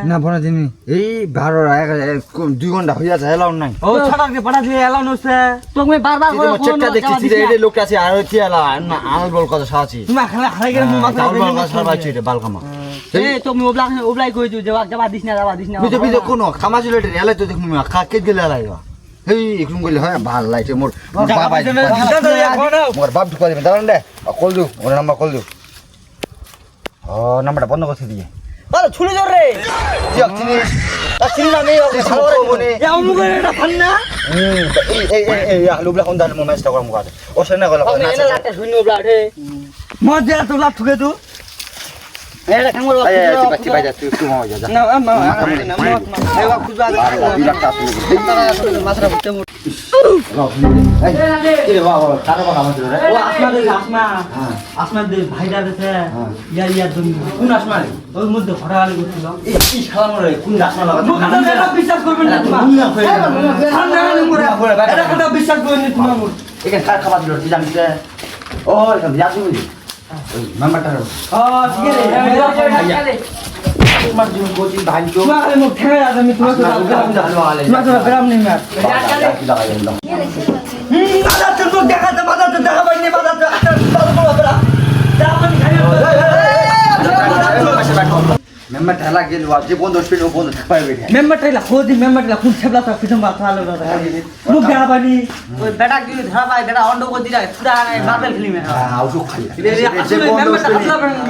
না বড় দিন এই 12 2 ঘন্টা হইয়া যায় এলাও নাই ও ছটাকে পাঠা দিয়ে এলাও নছে তোকে বারবার করে চেকটা দেখতেছি রে এই লোক আছে আর কি এলা না আল বল কথা সাছি তুমি খালা হারাই গেলে মুখ মাথা বল কথা সাবাইছি রে বালকামা এই তুমি ওবলাই কই দিও যাবা দিস না বিজে বিজে কোন খামাজি লটে এলাই তো দেখমু খাকে গেলে এলাইবা এই একদম কইলে হয় ভাল লাইছে মোর বাবা মোর বাপ ঢুকা দিবেন দাঁড়ান দে কল দিও ওর নাম্বার কল দিও ও নাম্বারটা বন্ধ করে দিয়ে আরে ছুলে জোর রে জিয়া চিনিস চিনি না নেই ভালো রে মনে এ মুখ এটা ফান্না এই লুবলা কোন দাল মোমেন্টস টা করমু কাছে ও সেনা গলা আমি এনে লাটটা শুনি ওবলা রে মজা তো লাট ঠুকে তো এটা কামড় এই বাচ্চি বাজা তুই মা যা না এই ওয়া খুজা দে বিলাকটা আসলে মাছরা ফুটে মোট এই বাবা কারো বাবা আমাদের রে ও আসমা দে ভাইডা দেছে ইয়া তুমি কোন আসমা ওর মধ্যে ঘোড়ালি করছিল এই শালা মরে কোন রাসনা লাগা মুখ কথা এটা বিশ্বাস করবেন না তুমি এটা কথা বিশ্বাস করবেন না তুমি এখানে কার খাবার দিল তুই জানিস ও এখানে যাচ্ছি বুঝি নাম্বারটা ঠিক আছে তোমার জীবন কোচিং ভাইছো তোমার মুখ ঠেঙে আছে আমি তোমাকে গ্রাম নেই মার বাজার তো দেখাতে বাজার তো দেখা পাইনি বাজার তো মেম্বার ঠেলা গেল যে বন্ধ স্পিড ও বন্ধ পাইবে মেম্বারটা খোঁজ মেম্বারটা খুব ছেবলা তো পিছন বাত ভালো দাদা মুখ দেখা পাইনি ওই বেটা কি ধরা পাই বেটা অন্ড করে দিরা পুরা মার্বেল ফিল্মে আউসু খালি আসলে মেম্বারটা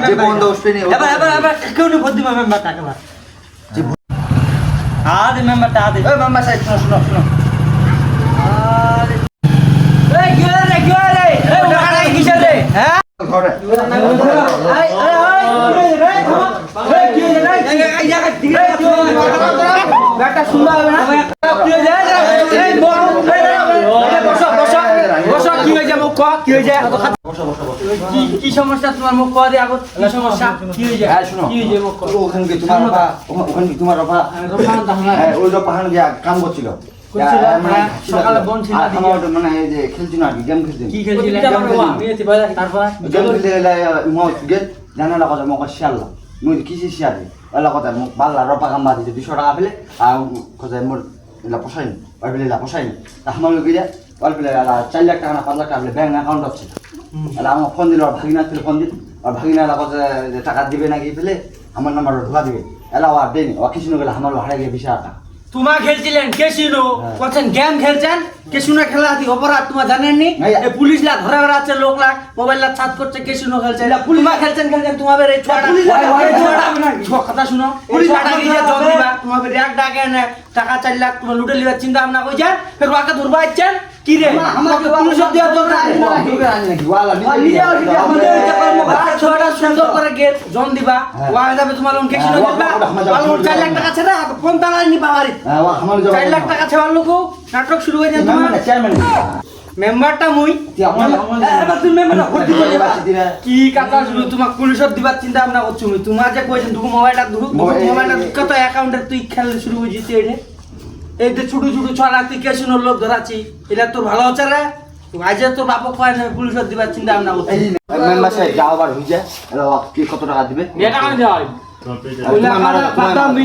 যে বন্ধ স্পিড এবার কেউ নি ভোট দিবা মেম্বারটা কেবার আদে মেম্বারটা আদে ওই মেম্বার সাহেব শুনো এই গেলে এই টাকা কিসে রে হ্যাঁ ঘরে বেটা সুন্দর হবে না কি হয়ে যায় মুখ কি হয়ে যায় কি সমস্যা তোমার মুখ দিয়ে আগত কি সমস্যা কি হয়ে যায় শুনো কি হয়ে যায় মুখ ওখানে কি তোমার বাবা ওখানে কি তোমার বাবা ওই যে পাহাড় গিয়া কাম করছিল সকালে বন ছিল আমার মানে এই যে খেলছিল আর গেম খেলছিল কি খেলছিলে তারপর গেম খেলতে মো গেট জানা লাগা মক শিয়াল্লা মুই কিসি শিয়ারে এলা কথা মোক বাল্লা রপা কাম বাদি 200 টাকা পেলে আর কথা মোর এলা পয়সাই আর পেলে এলা পয়সাই তা আমার লোক গিয়া আর পেলে 4 লাখ টাকা না 5 লাখ টাকা ব্যাংক অ্যাকাউন্ট আছে এলা আমার ফোন দিল ভাগিনা থেকে ফোন দিল আর ভাগিনা এলা কথা টাকা দিবে না কি পেলে আমার নাম্বার ঢোকা দিবে এলা আর দেনি ও কিছু না গেলে আমার হারিয়ে গিয়ে 20 টাকা তোমার খেলছিলেন কেসিনো বলছেন গেম খেলছেন কেসিনো খেলা দি অপরাধ তোমার জানেননি এই পুলিশ লা ধরে বেড়াচ্ছে লোক লা মোবাইল লা ছাদ করছে কেসিনো খেলছে পুলিমা খেলছেন তোমাদের এই ছোড়া ছোড়া কথা শুনো পুলিশ টাকা দিয়ে জল দিবা তোমাদের এক ডাকে না টাকা 4 লাখ তোমার লুটে লিবা চিন্তা ভাবনা কইছেন ফের ওয়াকে ধরবা আইছেন কি রে আমাকে পুলিশ দিয়া দরকার নাকি ওয়ালা ছোড়া সুন্দর করে গেট জন দিবা ওয়া যাবে তোমার লোন কেসিনো দিবা আর 4 লাখ টাকা ছাড়া কোন তালা নিবা বাড়ি 4 লাখ টাকা ছাড়া লোক নাটক শুরু হয়ে যায় তোমার মেম্বারটা মুই এবার তুমি মেম্বারটা ভর্তি করে দিবা কি কথা শুরু তোমাক পুলিশত দিবা চিন্তা ভাবনা করছো মুই তোমার যে কইছেন তুমি মোবাইলটা ধরু মোবাইলটা কত অ্যাকাউন্টে তুই খেল শুরু হয়ে যেতে রে এই যে ছোট ছোট ছড়া তুই কেসিনোর লোক ধরাছি এটা তোর ভালো হচ্ছে রে আজ তোর বাপক কয় না পুলিশত দিবা চিন্তা ভাবনা করছো মেম্বার সাহেব যাও আবার হই যায় কি কত টাকা দিবে এটা আমি দেই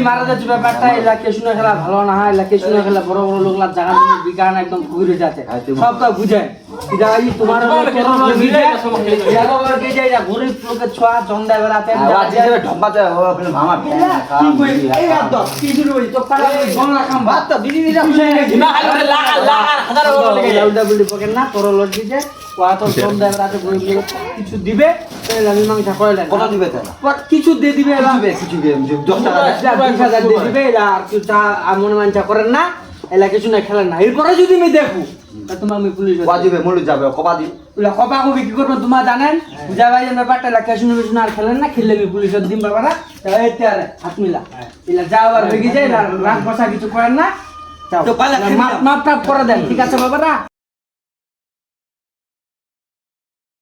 মারা যাচ্ছে ব্যাপারটা এলা কেসিনো খেলা ভালো না হয় এলা কেসিনো খেলা বড় বড় লোকলা জায়গা বিজ্ঞান একদম ঘুরে যাচ্ছে সব তো বুঝে তোমার গরিব লোকের ছোঁয়া জন্দা বেড়াতে ঢব্বাতে মামা কিছু দিবে মীমাংসা করে কত দিবে কিছু দিয়ে দিবে কিছু 10 টাকা 20,000 দিয়ে দিবে আর কিছু মনে মানসা করেন না এলা কিছু না খেলেন না এরপরে যদি আমি দেখো তোমার আমি পুলিশ বাজিবে মরে যাবে কবা দি কপা কবি কি করবো তোমার জানেন বুঝা ভাই ব্যাপারটা এলাকা শুনে শুনে আর খেলেন না খেললে আমি পুলিশের দিন বাবারা হাত মিলা এলা যা আবার হয়ে গেছে রাগ বসা কিছু করেন না মাপ টাপ করে দেন ঠিক আছে বাবারা।